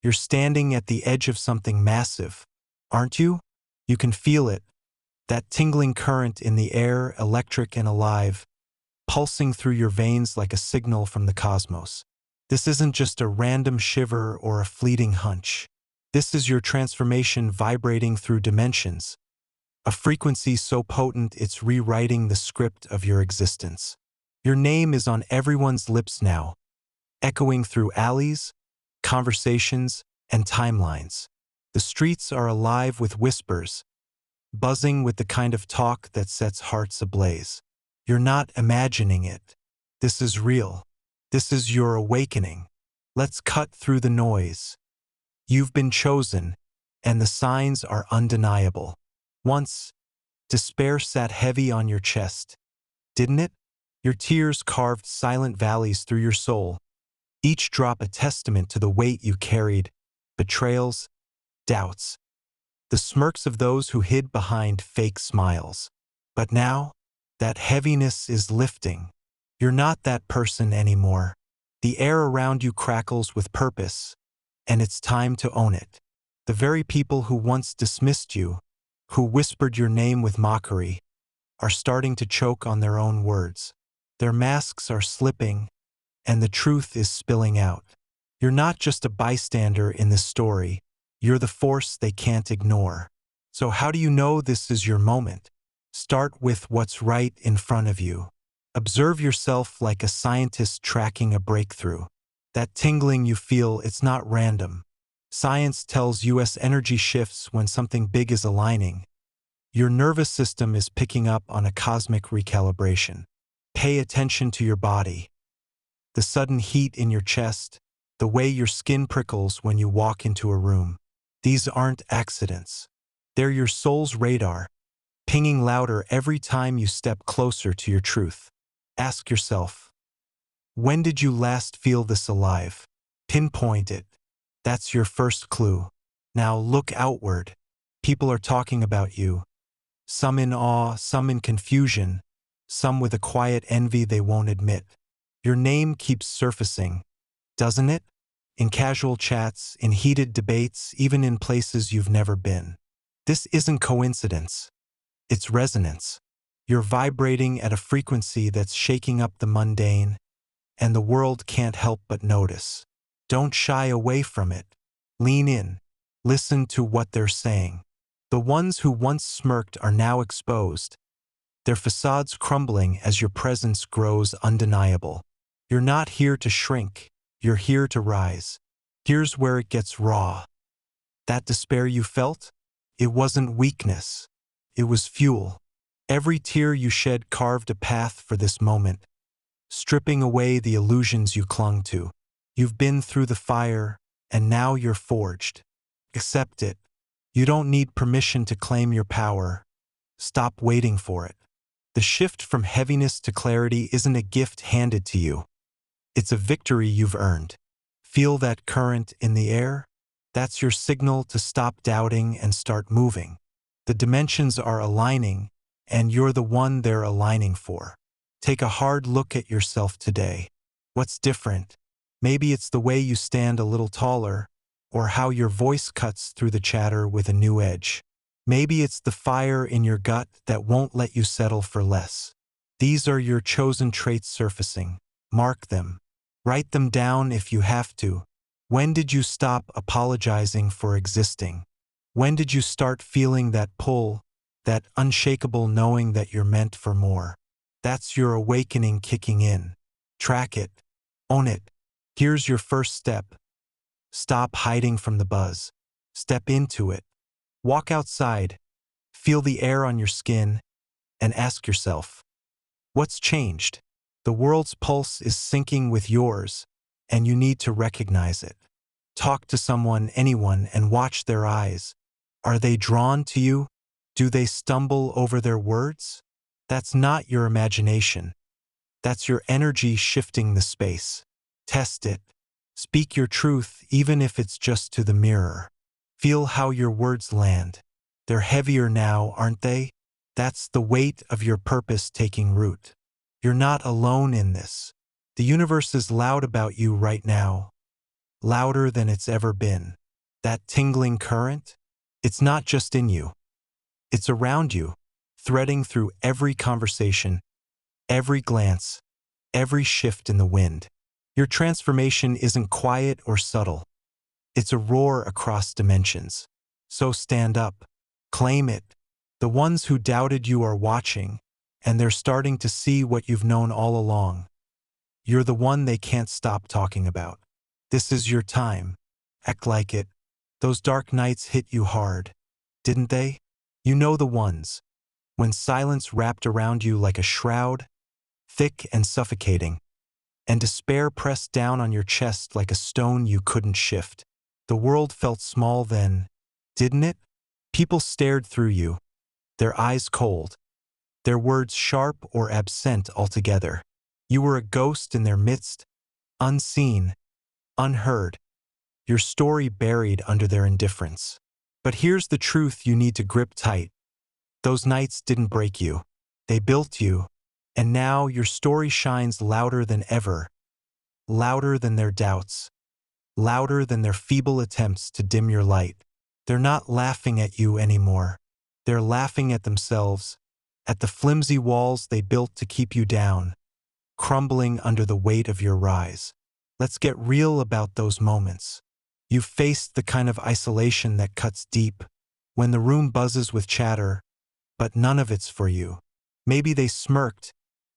You're standing at the edge of something massive, aren't you? You can feel it, that tingling current in the air, electric and alive, pulsing through your veins like a signal from the cosmos. This isn't just a random shiver or a fleeting hunch. This is your transformation vibrating through dimensions, a frequency so potent it's rewriting the script of your existence. Your name is on everyone's lips now, echoing through alleys, conversations, and timelines. The streets are alive with whispers, buzzing with the kind of talk that sets hearts ablaze. You're not imagining it. This is real. This is your awakening. Let's cut through the noise. You've been chosen, and the signs are undeniable. Once, despair sat heavy on your chest, didn't it? Your tears carved silent valleys through your soul, each drop a testament to the weight you carried, betrayals, doubts, the smirks of those who hid behind fake smiles. But now, that heaviness is lifting. You're not that person anymore. The air around you crackles with purpose, and it's time to own it. The very people who once dismissed you, who whispered your name with mockery, are starting to choke on their own words. Their masks are slipping, and the truth is spilling out. You're not just a bystander in this story. You're the force they can't ignore. So how do you know this is your moment? Start with what's right in front of you. Observe yourself like a scientist tracking a breakthrough. That tingling you feel, it's not random. Science tells us energy shifts when something big is aligning. Your nervous system is picking up on a cosmic recalibration. Pay attention to your body. The sudden heat in your chest, the way your skin prickles when you walk into a room. These aren't accidents. They're your soul's radar, pinging louder every time you step closer to your truth. Ask yourself, when did you last feel this alive? Pinpoint it. That's your first clue. Now look outward. People are talking about you. Some in awe, some in confusion, some with a quiet envy they won't admit. Your name keeps surfacing, doesn't it? In casual chats, in heated debates, even in places you've never been. This isn't coincidence. It's resonance. You're vibrating at a frequency that's shaking up the mundane, and the world can't help but notice. Don't shy away from it. Lean in. Listen to what they're saying. The ones who once smirked are now exposed, their facades crumbling as your presence grows undeniable. You're not here to shrink. You're here to rise. Here's where it gets raw. That despair you felt? It wasn't weakness. It was fuel. Every tear you shed carved a path for this moment, stripping away the illusions you clung to. You've been through the fire, and now you're forged. Accept it. You don't need permission to claim your power. Stop waiting for it. The shift from heaviness to clarity isn't a gift handed to you. It's a victory you've earned. Feel that current in the air? That's your signal to stop doubting and start moving. The dimensions are aligning, and you're the one they're aligning for. Take a hard look at yourself today. What's different? Maybe it's the way you stand a little taller, or how your voice cuts through the chatter with a new edge. Maybe it's the fire in your gut that won't let you settle for less. These are your chosen traits surfacing. Mark them. Write them down if you have to. When did you stop apologizing for existing? When did you start feeling that pull, that unshakable knowing that you're meant for more? That's your awakening kicking in. Track it. Own it. Here's your first step. Stop hiding from the buzz. Step into it. Walk outside. Feel the air on your skin, and ask yourself, what's changed? The world's pulse is syncing with yours, and you need to recognize it. Talk to someone, anyone, and watch their eyes. Are they drawn to you? Do they stumble over their words? That's not your imagination. That's your energy shifting the space. Test it. Speak your truth, even if it's just to the mirror. Feel how your words land. They're heavier now, aren't they? That's the weight of your purpose taking root. You're not alone in this. The universe is loud about you right now. louder than it's ever been. That tingling current? It's not just in you. It's around you, threading through every conversation, every glance, every shift in the wind. Your transformation isn't quiet or subtle. It's a roar across dimensions. So stand up. Claim it. The ones who doubted you are watching, and they're starting to see what you've known all along. You're the one they can't stop talking about. This is your time. Act like it. Those dark nights hit you hard, didn't they? You know the ones. When silence wrapped around you like a shroud, thick and suffocating, and despair pressed down on your chest like a stone you couldn't shift. The world felt small then, didn't it? People stared through you, their eyes cold, their words sharp or absent altogether. You were a ghost in their midst, unseen, unheard, your story buried under their indifference. But here's the truth you need to grip tight. Those nights didn't break you. They built you, and now your story shines louder than ever, louder than their doubts, louder than their feeble attempts to dim your light. They're not laughing at you anymore. They're laughing at themselves, at the flimsy walls they built to keep you down, crumbling under the weight of your rise. Let's get real about those moments. You've faced the kind of isolation that cuts deep, when the room buzzes with chatter, but none of it's for you. Maybe they smirked,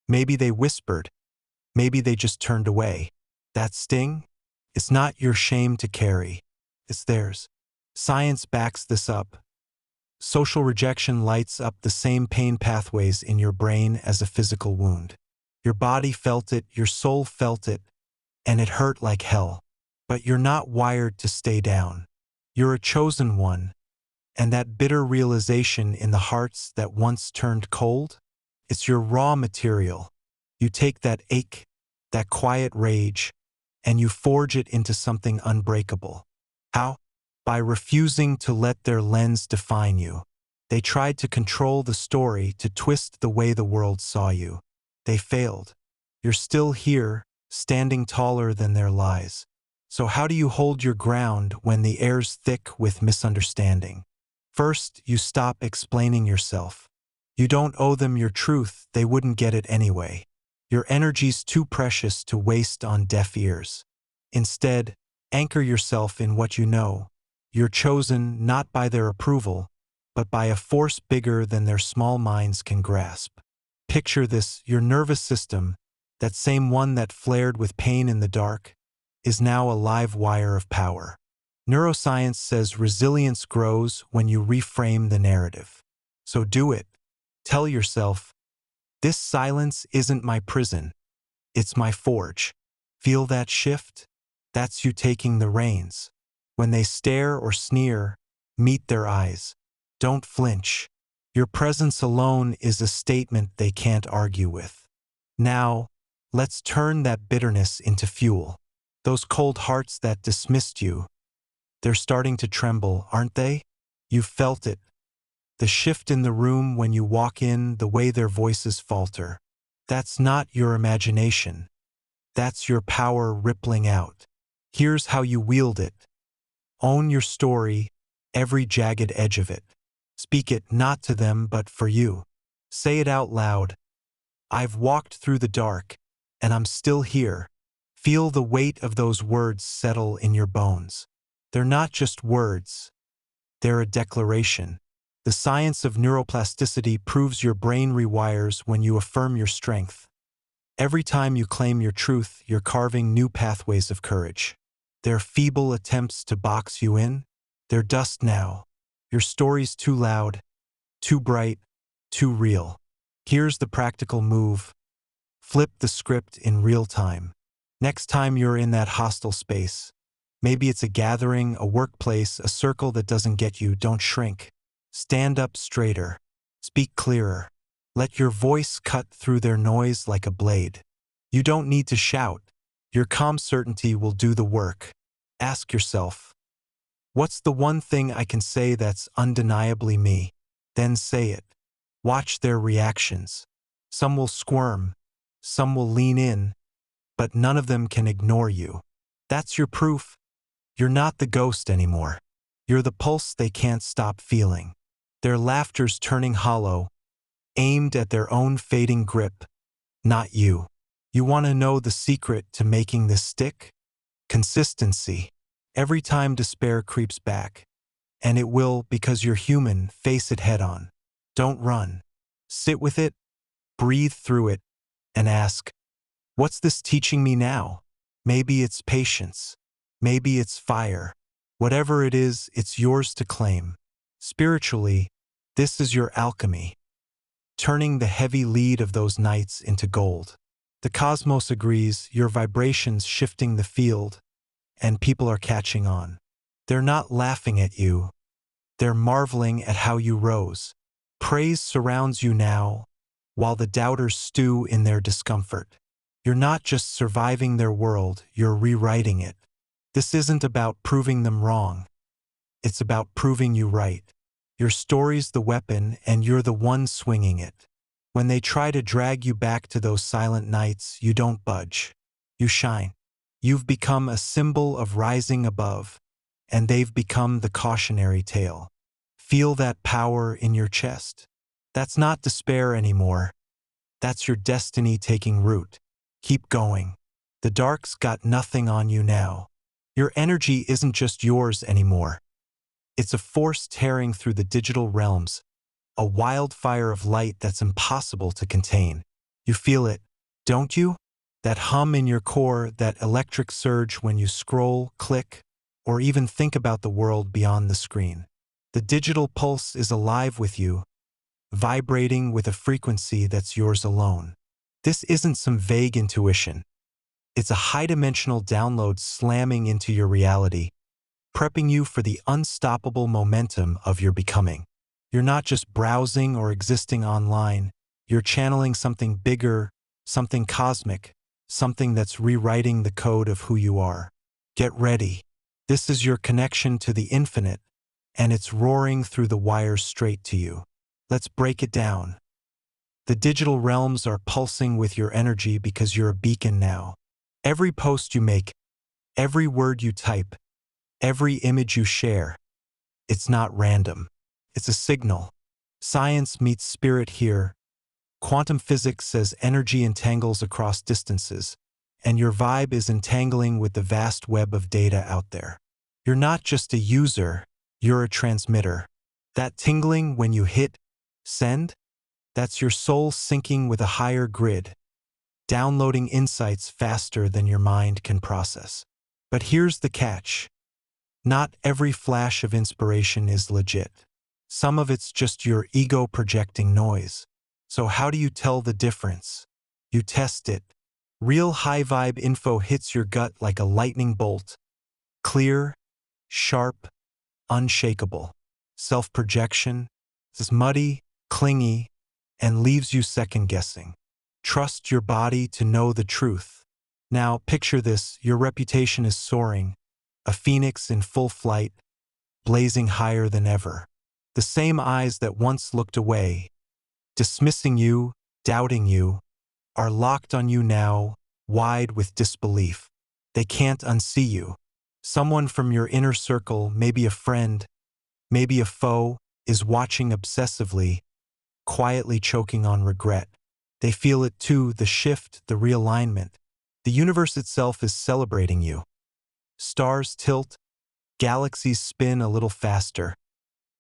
maybe they whispered, maybe they just turned away. That sting? It's not your shame to carry. It's theirs. Science backs this up. Social rejection lights up the same pain pathways in your brain as a physical wound. Your body felt it, your soul felt it, and it hurt like hell. But you're not wired to stay down. You're a chosen one, and that bitter realization in the hearts that once turned cold, it's your raw material. You take that ache, that quiet rage, and you forge it into something unbreakable. How? By refusing to let their lens define you. They tried to control the story, to twist the way the world saw you. They failed. You're still here, standing taller than their lies. So how do you hold your ground when the air's thick with misunderstanding? First, you stop explaining yourself. You don't owe them your truth, they wouldn't get it anyway. Your energy's too precious to waste on deaf ears. Instead, anchor yourself in what you know. You're chosen not by their approval, but by a force bigger than their small minds can grasp. Picture this: your nervous system, that same one that flared with pain in the dark, is now a live wire of power. Neuroscience says resilience grows when you reframe the narrative. So do it. Tell yourself, this silence isn't my prison, it's my forge. Feel that shift? That's you taking the reins. When they stare or sneer, meet their eyes. Don't flinch. Your presence alone is a statement they can't argue with. Now, let's turn that bitterness into fuel. Those cold hearts that dismissed you, they're starting to tremble, aren't they? You've felt it. The shift in the room when you walk in, the way their voices falter. That's not your imagination. That's your power rippling out. Here's how you wield it. Own your story, every jagged edge of it. Speak it not to them but for you. Say it out loud. I've walked through the dark, and I'm still here. Feel the weight of those words settle in your bones. They're not just words. They're a declaration. The science of neuroplasticity proves your brain rewires when you affirm your strength. Every time you claim your truth, you're carving new pathways of courage. Their feeble attempts to box you in, they're dust now. Your story's too loud, too bright, too real. Here's the practical move. Flip the script in real time. Next time you're in that hostile space, maybe it's a gathering, a workplace, a circle that doesn't get you, don't shrink. Stand up straighter. Speak clearer. Let your voice cut through their noise like a blade. You don't need to shout. Your calm certainty will do the work. Ask yourself, what's the one thing I can say that's undeniably me? Then say it. Watch their reactions. Some will squirm, some will lean in, but none of them can ignore you. That's your proof. You're not the ghost anymore. You're the pulse they can't stop feeling. Their laughter's turning hollow, aimed at their own fading grip, not you. You want to know the secret to making this stick? Consistency. Every time despair creeps back, and it will because you're human, face it head on. Don't run. Sit with it, breathe through it, and ask, what's this teaching me now? Maybe it's patience. Maybe it's fire. Whatever it is, it's yours to claim. Spiritually, this is your alchemy, turning the heavy lead of those nights into gold. The cosmos agrees, your vibrations shifting the field, and people are catching on. They're not laughing at you. They're marveling at how you rose. Praise surrounds you now, while the doubters stew in their discomfort. You're not just surviving their world, you're rewriting it. This isn't about proving them wrong. It's about proving you right. Your story's the weapon, and you're the one swinging it. When they try to drag you back to those silent nights, you don't budge. You shine. You've become a symbol of rising above, and they've become the cautionary tale. Feel that power in your chest. That's not despair anymore. That's your destiny taking root. Keep going. The dark's got nothing on you now. Your energy isn't just yours anymore. It's a force tearing through the digital realms, a wildfire of light that's impossible to contain. You feel it, don't you? That hum in your core, that electric surge when you scroll, click, or even think about the world beyond the screen. The digital pulse is alive with you, vibrating with a frequency that's yours alone. This isn't some vague intuition. It's a high-dimensional download slamming into your reality, prepping you for the unstoppable momentum of your becoming. You're not just browsing or existing online, you're channeling something bigger, something cosmic, something that's rewriting the code of who you are. Get ready. This is your connection to the infinite, and it's roaring through the wires straight to you. Let's break it down. The digital realms are pulsing with your energy because you're a beacon now. Every post you make, every word you type, every image you share, it's not random. It's a signal. Science meets spirit here. Quantum physics says energy entangles across distances, and your vibe is entangling with the vast web of data out there. You're not just a user, you're a transmitter. That tingling when you hit send, that's your soul syncing with a higher grid, downloading insights faster than your mind can process. But here's the catch. Not every flash of inspiration is legit. Some of it's just your ego projecting noise. So how do you tell the difference? You test it. Real high-vibe info hits your gut like a lightning bolt. Clear, sharp, unshakable. Self-projection is muddy, clingy, and leaves you second-guessing. Trust your body to know the truth. Now, picture this. Your reputation is soaring, a phoenix in full flight, blazing higher than ever. The same eyes that once looked away, dismissing you, doubting you, are locked on you now, wide with disbelief. They can't unsee you. Someone from your inner circle, maybe a friend, maybe a foe, is watching obsessively, quietly choking on regret. They feel it too, the shift, the realignment. The universe itself is celebrating you. Stars tilt, galaxies spin a little faster,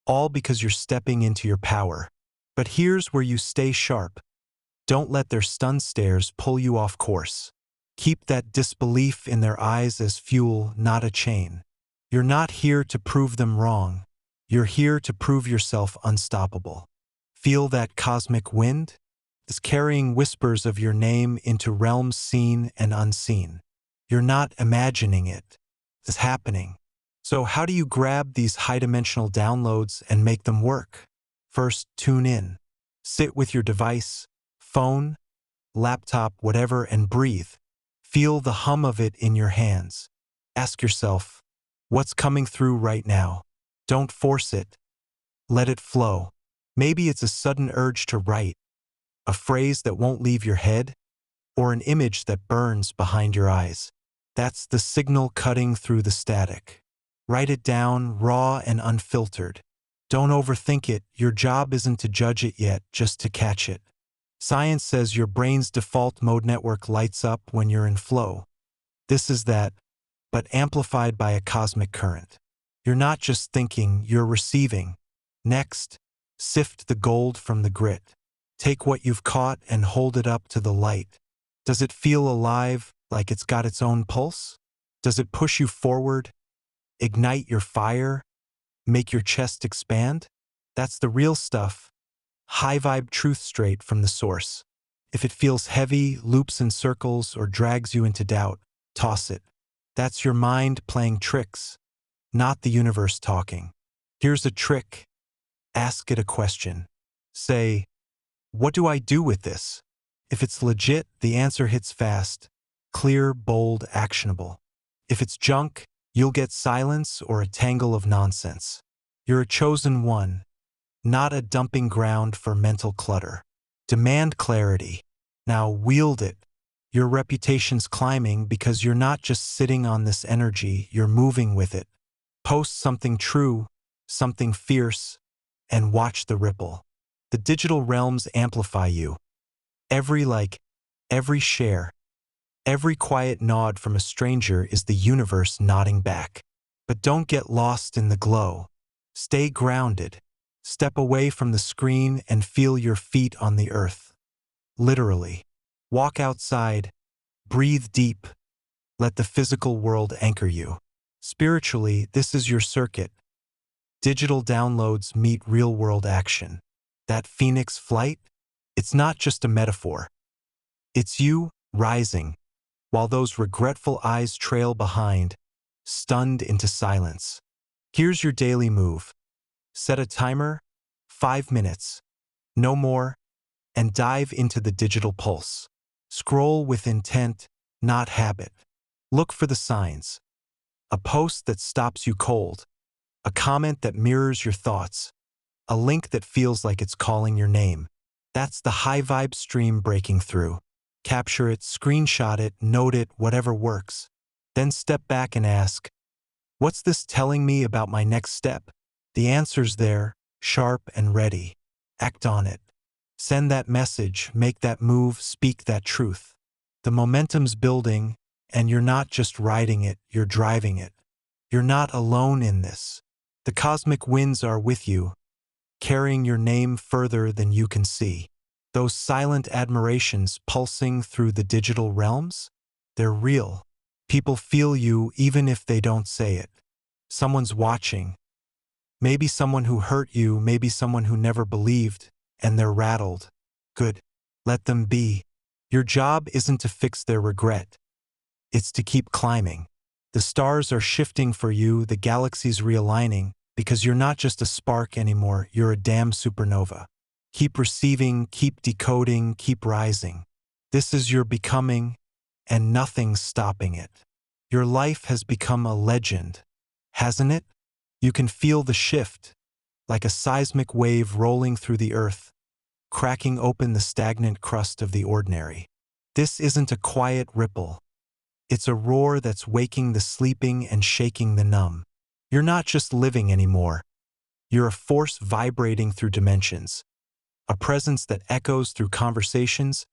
all because you're stepping into your power. But here's where you stay sharp. Don't let their stunned stares pull you off course. Keep that disbelief in their eyes as fuel, not a chain. You're not here to prove them wrong. You're here to prove yourself unstoppable. Feel that cosmic wind? It's carrying whispers of your name into realms seen and unseen. You're not imagining it. It's happening. So how do you grab these high-dimensional downloads and make them work? First, tune in. Sit with your device, phone, laptop, whatever, and breathe. Feel the hum of it in your hands. Ask yourself, what's coming through right now? Don't force it. Let it flow. Maybe it's a sudden urge to write, a phrase that won't leave your head, or an image that burns behind your eyes. That's the signal cutting through the static. Write it down, raw and unfiltered. Don't overthink it. Your job isn't to judge it yet, just to catch it. Science says your brain's default mode network lights up when you're in flow. This is that, but amplified by a cosmic current. You're not just thinking, you're receiving. Next, sift the gold from the grit. Take what you've caught and hold it up to the light. Does it feel alive, like it's got its own pulse? Does it push you forward, ignite your fire, make your chest expand? That's the real stuff. High vibe truth straight from the source. If it feels heavy, loops in circles, or drags you into doubt, toss it. That's your mind playing tricks, not the universe talking. Here's a trick. Ask it a question. Say, what do I do with this? If it's legit, the answer hits fast. Clear, bold, actionable. If it's junk, you'll get silence or a tangle of nonsense. You're a chosen one, not a dumping ground for mental clutter. Demand clarity. Now wield it. Your reputation's climbing because you're not just sitting on this energy, you're moving with it. Post something true, something fierce, and watch the ripple. The digital realms amplify you. Every like, every share, every quiet nod from a stranger is the universe nodding back. But don't get lost in the glow. Stay grounded. Step away from the screen and feel your feet on the earth. Literally. Walk outside. Breathe deep. Let the physical world anchor you. Spiritually, this is your circuit. Digital downloads meet real-world action. That phoenix flight? It's not just a metaphor. It's you rising, while those regretful eyes trail behind, stunned into silence. Here's your daily move. Set a timer, 5 minutes, no more, and dive into the digital pulse. Scroll with intent, not habit. Look for the signs. A post that stops you cold. A comment that mirrors your thoughts. A link that feels like it's calling your name. That's the high vibe stream breaking through. Capture it, screenshot it, note it, whatever works. Then step back and ask, what's this telling me about my next step? The answer's there, sharp and ready. Act on it. Send that message, make that move, speak that truth. The momentum's building, and you're not just riding it, you're driving it. You're not alone in this. The cosmic winds are with you, carrying your name further than you can see. Those silent admirations pulsing through the digital realms? They're real. People feel you even if they don't say it. Someone's watching. Maybe someone who hurt you, maybe someone who never believed, and they're rattled. Good. Let them be. Your job isn't to fix their regret. It's to keep climbing. The stars are shifting for you, the galaxy's realigning, because you're not just a spark anymore, you're a damn supernova. Keep receiving, keep decoding, keep rising. This is your becoming, and nothing's stopping it. Your life has become a legend, hasn't it? You can feel the shift, like a seismic wave rolling through the earth, cracking open the stagnant crust of the ordinary. This isn't a quiet ripple. It's a roar that's waking the sleeping and shaking the numb. You're not just living anymore. You're a force vibrating through dimensions, a presence that echoes through conversations,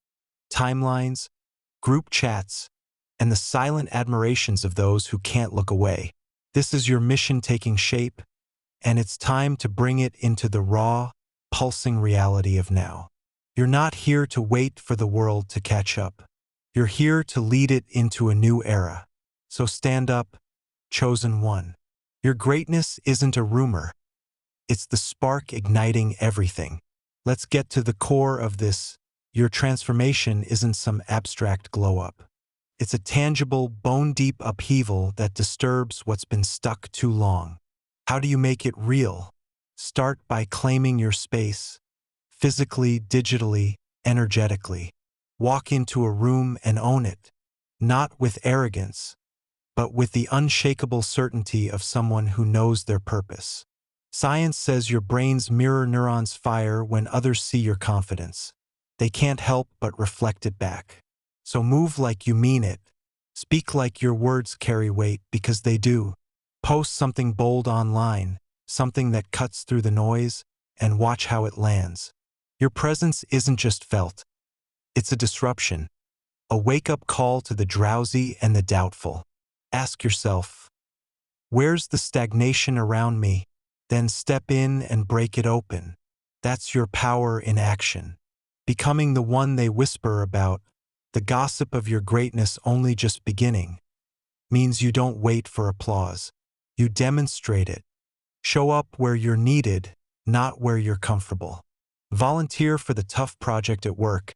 timelines, group chats, and the silent admirations of those who can't look away. This is your mission taking shape, and it's time to bring it into the raw, pulsing reality of now. You're not here to wait for the world to catch up. You're here to lead it into a new era. So stand up, chosen one. Your greatness isn't a rumor. It's the spark igniting everything. Let's get to the core of this. Your transformation isn't some abstract glow-up. It's a tangible, bone-deep upheaval that disturbs what's been stuck too long. How do you make it real? Start by claiming your space, physically, digitally, energetically. Walk into a room and own it, not with arrogance, but with the unshakable certainty of someone who knows their purpose. Science says your brain's mirror neurons fire when others see your confidence. They can't help but reflect it back. So move like you mean it. Speak like your words carry weight, because they do. Post something bold online, something that cuts through the noise, and watch how it lands. Your presence isn't just felt, it's a disruption, a wake-up call to the drowsy and the doubtful. Ask yourself, where's the stagnation around me? Then step in and break it open. That's your power in action. Becoming the one they whisper about, the gossip of your greatness only just beginning, means you don't wait for applause. You demonstrate it. Show up where you're needed, not where you're comfortable. Volunteer for the tough project at work.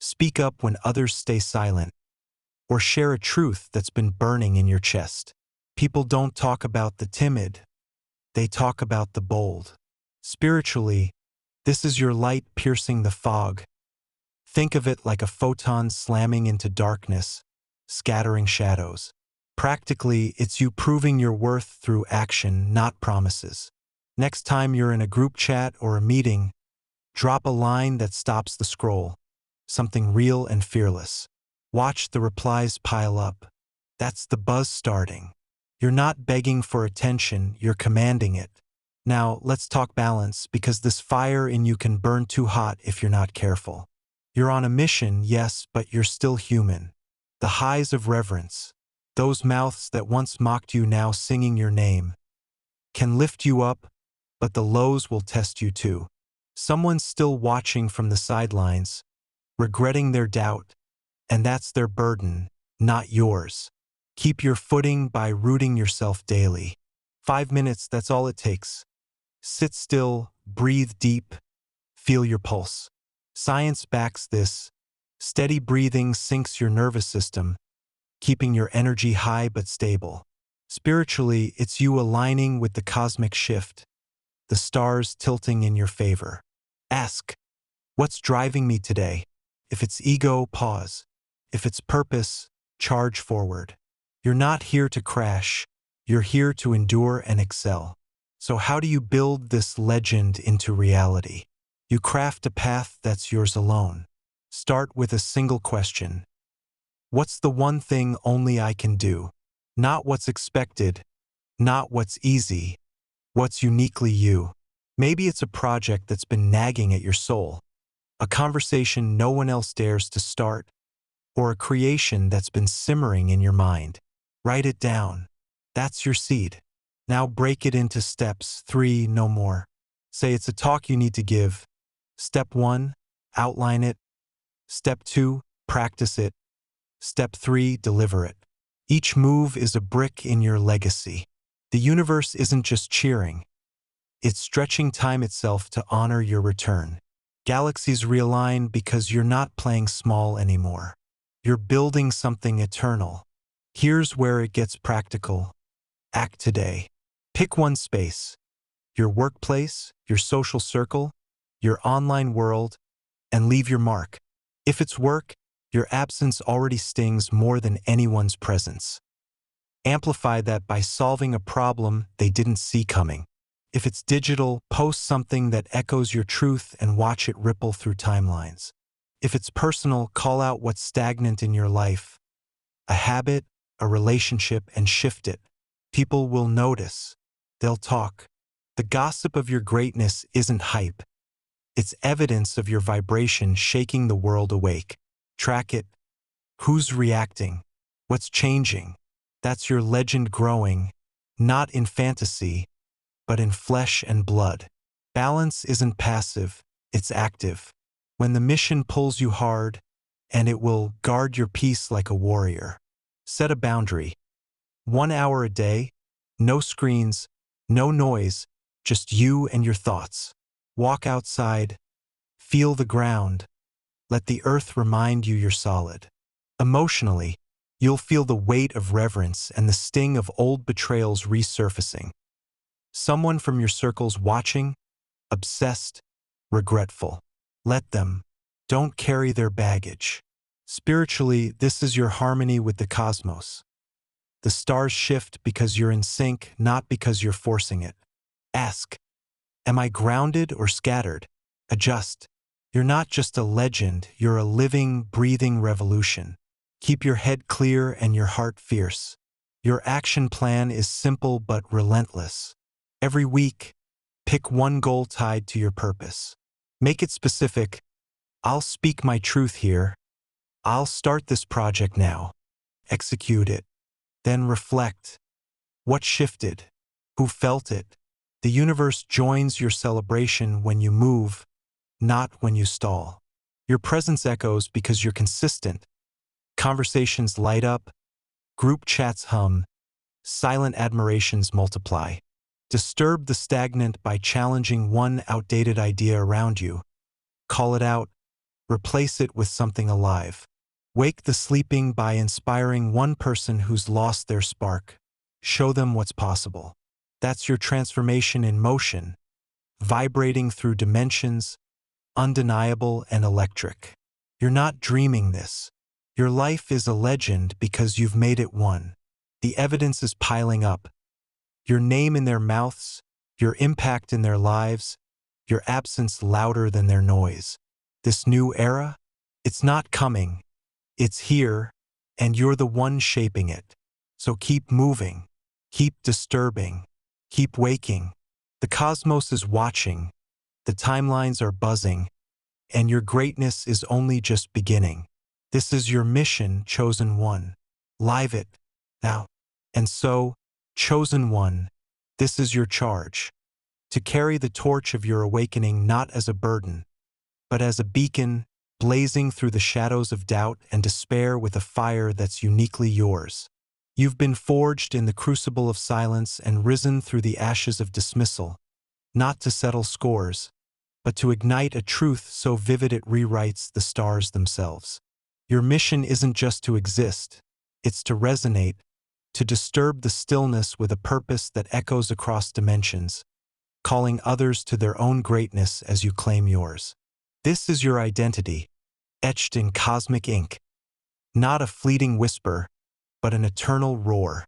Speak up when others stay silent. Or share a truth that's been burning in your chest. People don't talk about the timid. They talk about the bold. Spiritually, this is your light piercing the fog. Think of it like a photon slamming into darkness, scattering shadows. Practically, it's you proving your worth through action, not promises. Next time you're in a group chat or a meeting, drop a line that stops the scroll, something real and fearless. Watch the replies pile up. That's the buzz starting. You're not begging for attention, you're commanding it. Now, let's talk balance, because this fire in you can burn too hot if you're not careful. You're on a mission, yes, but you're still human. The highs of reverence, those mouths that once mocked you now singing your name, can lift you up, but the lows will test you too. Someone's still watching from the sidelines, regretting their doubt, and that's their burden, not yours. Keep your footing by rooting yourself daily. 5 minutes, that's all it takes. Sit still, breathe deep, feel your pulse. Science backs this. Steady breathing syncs your nervous system, keeping your energy high but stable. Spiritually, it's you aligning with the cosmic shift, the stars tilting in your favor. Ask, what's driving me today? If it's ego, pause. If it's purpose, charge forward. You're not here to crash, you're here to endure and excel. So how do you build this legend into reality? You craft a path that's yours alone. Start with a single question. What's the one thing only I can do? Not what's expected, not what's easy, what's uniquely you. Maybe it's a project that's been nagging at your soul, a conversation no one else dares to start, or a creation that's been simmering in your mind. Write it down. That's your seed. Now break it into steps, 3, no more. Say it's a talk you need to give. Step 1, outline it. Step 2, practice it. Step 3, deliver it. Each move is a brick in your legacy. The universe isn't just cheering. It's stretching time itself to honor your return. Galaxies realign because you're not playing small anymore. You're building something eternal. Here's where it gets practical. Act today. Pick one space. Your workplace, your social circle, your online world, and leave your mark. If it's work, your absence already stings more than anyone's presence. Amplify that by solving a problem they didn't see coming. If it's digital, post something that echoes your truth and watch it ripple through timelines. If it's personal, call out what's stagnant in your life, a habit, a relationship, and shift it. People will notice. They'll talk. The gossip of your greatness isn't hype. It's evidence of your vibration shaking the world awake. Track it. Who's reacting? What's changing? That's your legend growing, not in fantasy, but in flesh and blood. Balance isn't passive, it's active. When the mission pulls you hard, and it will guard your peace like a warrior. Set a boundary. 1 hour a day, no screens, no noise, just you and your thoughts. Walk outside, feel the ground. Let the earth remind you you're solid. Emotionally, you'll feel the weight of reverence and the sting of old betrayals resurfacing. Someone from your circle's watching, obsessed, regretful. Let them. Don't carry their baggage. Spiritually, this is your harmony with the cosmos. The stars shift because you're in sync, not because you're forcing it. Ask, am I grounded or scattered? Adjust. You're not just a legend, you're a living, breathing revolution. Keep your head clear and your heart fierce. Your action plan is simple but relentless. Every week, pick one goal tied to your purpose. Make it specific. I'll speak my truth here. I'll start this project now. Execute it. Then reflect. What shifted? Who felt it? The universe joins your celebration when you move, not when you stall. Your presence echoes because you're consistent. Conversations light up, group chats hum, silent admirations multiply. Disturb the stagnant by challenging one outdated idea around you. Call it out, replace it with something alive. Wake the sleeping by inspiring one person who's lost their spark. Show them what's possible. That's your transformation in motion, vibrating through dimensions, undeniable and electric. You're not dreaming this. Your life is a legend because you've made it one. The evidence is piling up. Your name in their mouths, your impact in their lives, your absence louder than their noise. This new era? It's not coming. It's here, and you're the one shaping it. So keep moving, keep disturbing, keep waking. The cosmos is watching, the timelines are buzzing, and your greatness is only just beginning. This is your mission, chosen one. Live it, now. And so, chosen one, this is your charge. To carry the torch of your awakening not as a burden, but as a beacon, blazing through the shadows of doubt and despair with a fire that's uniquely yours. You've been forged in the crucible of silence and risen through the ashes of dismissal, not to settle scores, but to ignite a truth so vivid it rewrites the stars themselves. Your mission isn't just to exist, it's to resonate, to disturb the stillness with a purpose that echoes across dimensions, calling others to their own greatness as you claim yours. This is your identity, etched in cosmic ink, not a fleeting whisper, but an eternal roar.